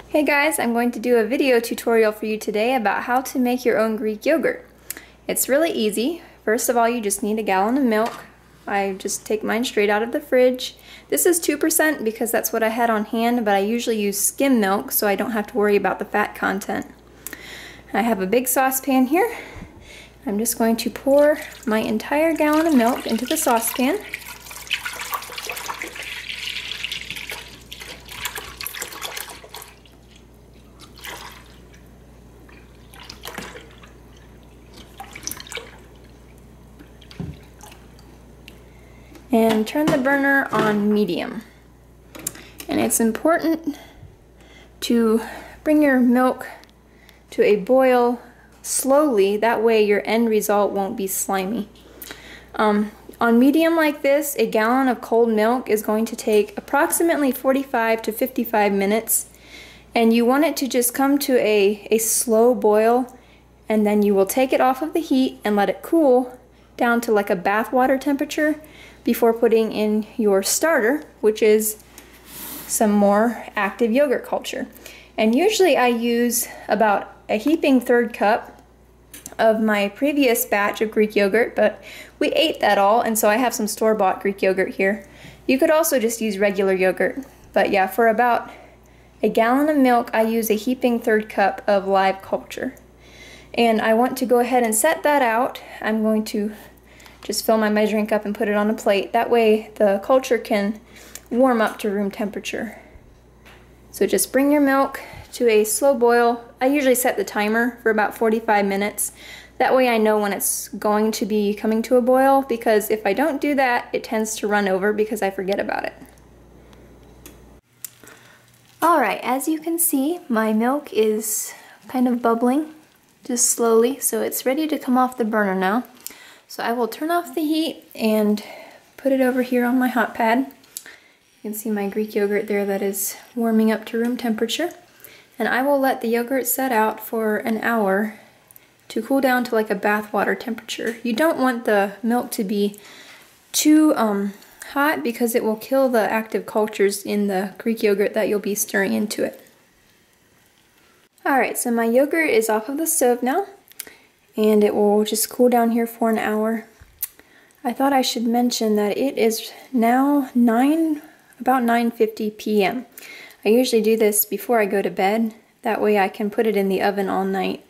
Hey guys, I'm going to do a video tutorial for you today about how to make your own Greek yogurt. It's really easy. First of all, you just need a gallon of milk. I just take mine straight out of the fridge. This is 2% because that's what I had on hand, but I usually use skim milk so I don't have to worry about the fat content. I have a big saucepan here. I'm just going to pour my entire gallon of milk into the saucepan. And turn the burner on medium. And it's important to bring your milk to a boil slowly, that way your end result won't be slimy. On medium like this, a gallon of cold milk is going to take approximately 45 to 55 minutes, and you want it to just come to a slow boil, and then you will take it off of the heat and let it cool down to like a bath water temperature before putting in your starter, which is some more active yogurt culture. And usually I use about a heaping third cup of my previous batch of Greek yogurt, but we ate that all, and so I have some store-bought Greek yogurt here. You could also just use regular yogurt, but yeah, for about a gallon of milk I use a heaping third cup of live culture. And I want to go ahead and set that out. I'm going to just fill my measuring cup and put it on a plate. That way the culture can warm up to room temperature. So just bring your milk to a slow boil. I usually set the timer for about 45 minutes. That way I know when it's going to be coming to a boil, because if I don't do that, it tends to run over because I forget about it. Alright, as you can see, my milk is kind of bubbling, just slowly, so it's ready to come off the burner now. So I will turn off the heat and put it over here on my hot pad. You can see my Greek yogurt there that is warming up to room temperature. And I will let the yogurt set out for an hour to cool down to like a bath water temperature. You don't want the milk to be too hot because it will kill the active cultures in the Greek yogurt that you'll be stirring into it. Alright, so my yogurt is off of the stove now, and it will just cool down here for an hour. I thought I should mention that it is now about 9:50 p.m. I usually do this before I go to bed. That way I can put it in the oven all night.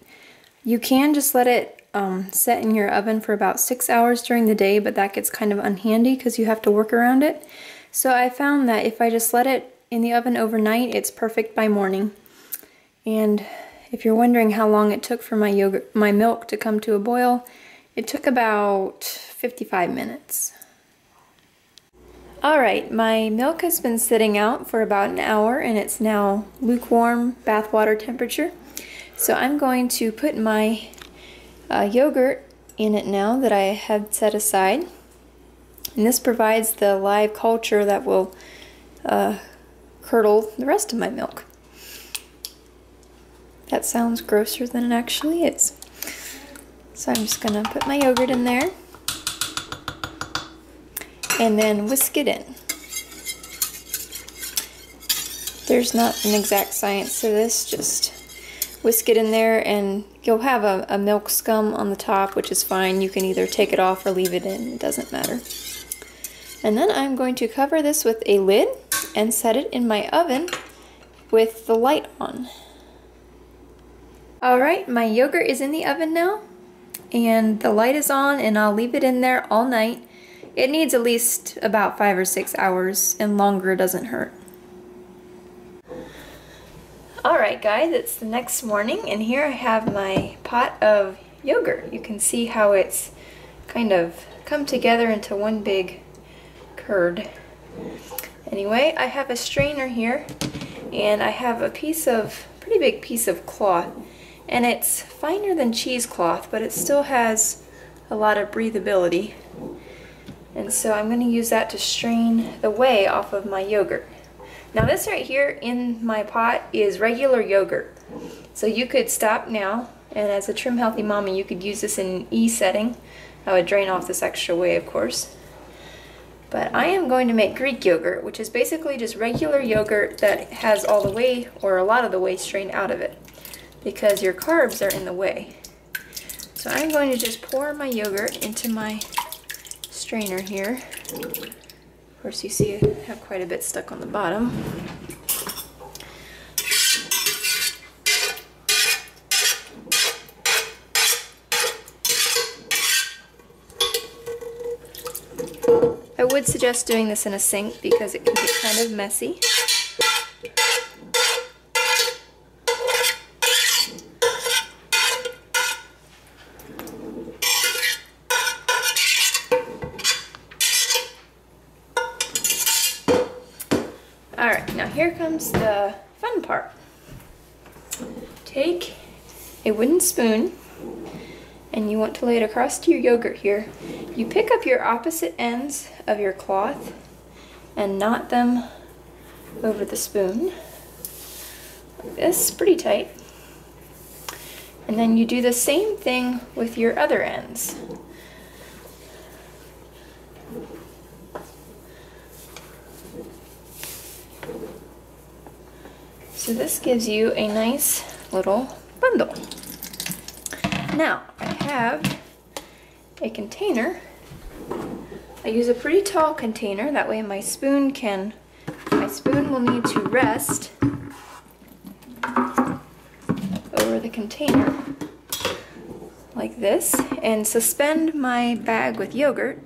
You can just let it set in your oven for about 6 hours during the day, but that gets kind of unhandy because you have to work around it. So I found that if I just let it in the oven overnight, it's perfect by morning. And if you're wondering how long it took for my milk to come to a boil, it took about 55 minutes. Alright, my milk has been sitting out for about an hour and it's now lukewarm bathwater temperature. So I'm going to put my yogurt in it now that I had set aside. And this provides the live culture that will curdle the rest of my milk. That sounds grosser than it actually is. So I'm just going to put my yogurt in there and then whisk it in. There's not an exact science to this, just whisk it in there and you'll have a milk scum on the top, which is fine. You can either take it off or leave it in, it doesn't matter. And then I'm going to cover this with a lid and set it in my oven with the light on. Alright, my yogurt is in the oven now, and the light is on, and I'll leave it in there all night. It needs at least about 5 or 6 hours, and longer doesn't hurt. Alright guys, it's the next morning, and here I have my pot of yogurt. You can see how it's kind of come together into one big curd. Anyway, I have a strainer here, and I have a pretty big piece of cloth. And it's finer than cheesecloth, but it still has a lot of breathability. And so I'm going to use that to strain the whey off of my yogurt. Now this right here in my pot is regular yogurt. So you could stop now, and as a trim healthy mommy you could use this in E setting. I would drain off this extra whey, of course. But I am going to make Greek yogurt, which is basically just regular yogurt that has all the whey, or a lot of the whey, strained out of it, because your carbs are in the whey. So I'm going to just pour my yogurt into my strainer here. Of course, you see I have quite a bit stuck on the bottom. I would suggest doing this in a sink because it can get kind of messy. Alright, now here comes the fun part. Take a wooden spoon and you want to lay it across your yogurt here. You pick up your opposite ends of your cloth and knot them over the spoon like this, pretty tight. And then you do the same thing with your other ends. So this gives you a nice little bundle. Now I have a container. I use a pretty tall container, that way my spoon will need to rest over the container like this and suspend my bag with yogurt,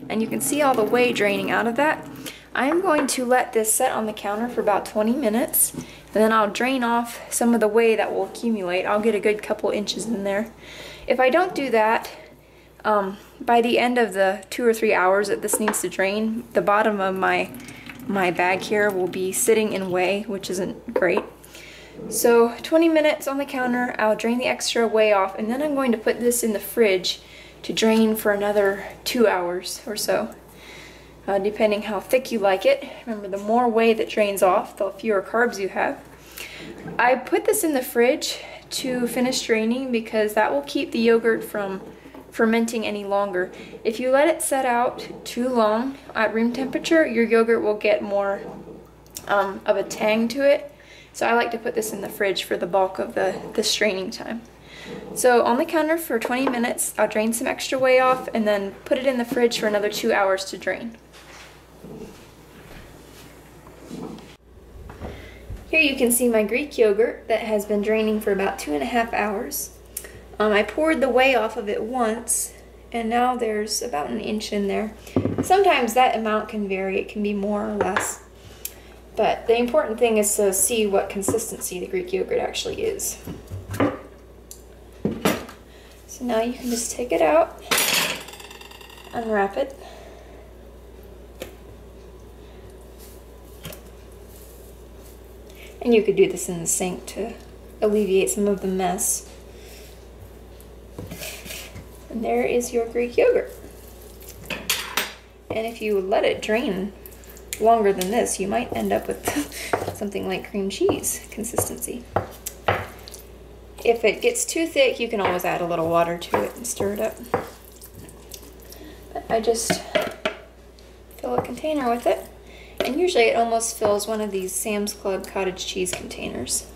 and you can see all the whey draining out of that. I'm going to let this set on the counter for about 20 minutes, and then I'll drain off some of the whey that will accumulate. I'll get a good couple inches in there. If I don't do that, by the end of the 2 or 3 hours that this needs to drain, the bottom of my bag here will be sitting in whey, which isn't great. So 20 minutes on the counter, I'll drain the extra whey off, and then I'm going to put this in the fridge to drain for another 2 hours or so, depending how thick you like it. Remember, the more whey that drains off, the fewer carbs you have. I put this in the fridge to finish draining because that will keep the yogurt from fermenting any longer. If you let it set out too long at room temperature, your yogurt will get more of a tang to it. So I like to put this in the fridge for the bulk of the straining time. So on the counter for 20 minutes, I'll drain some extra whey off and then put it in the fridge for another 2 hours to drain. Here you can see my Greek yogurt that has been draining for about 2.5 hours. I poured the whey off of it once, and now there's about an inch in there. Sometimes that amount can vary, it can be more or less. But the important thing is to see what consistency the Greek yogurt actually is. So now you can just take it out, unwrap it. And you could do this in the sink to alleviate some of the mess. And there is your Greek yogurt. And if you let it drain longer than this, you might end up with something like cream cheese consistency. If it gets too thick, you can always add a little water to it and stir it up. But I just fill a container with it. And usually it almost fills one of these Sam's Club cottage cheese containers.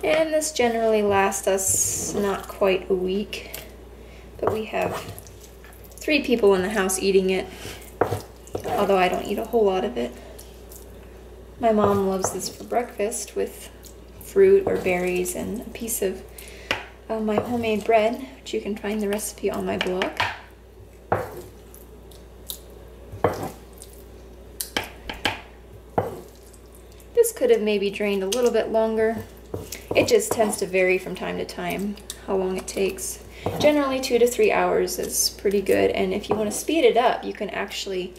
And this generally lasts us not quite a week, but we have 3 people in the house eating it, although I don't eat a whole lot of it. My mom loves this for breakfast with fruit or berries and a piece of my homemade bread, which you can find the recipe on my blog. This could have maybe drained a little bit longer. It just tends to vary from time to time how long it takes. Generally 2 to 3 hours is pretty good, and if you want to speed it up, you can actually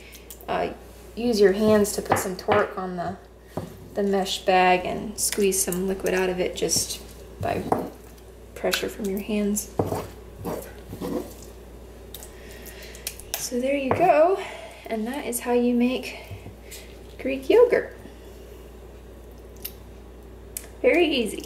use your hands to put some torque on the mesh bag and squeeze some liquid out of it just by pressure from your hands. So there you go, and that is how you make Greek yogurt. Very easy.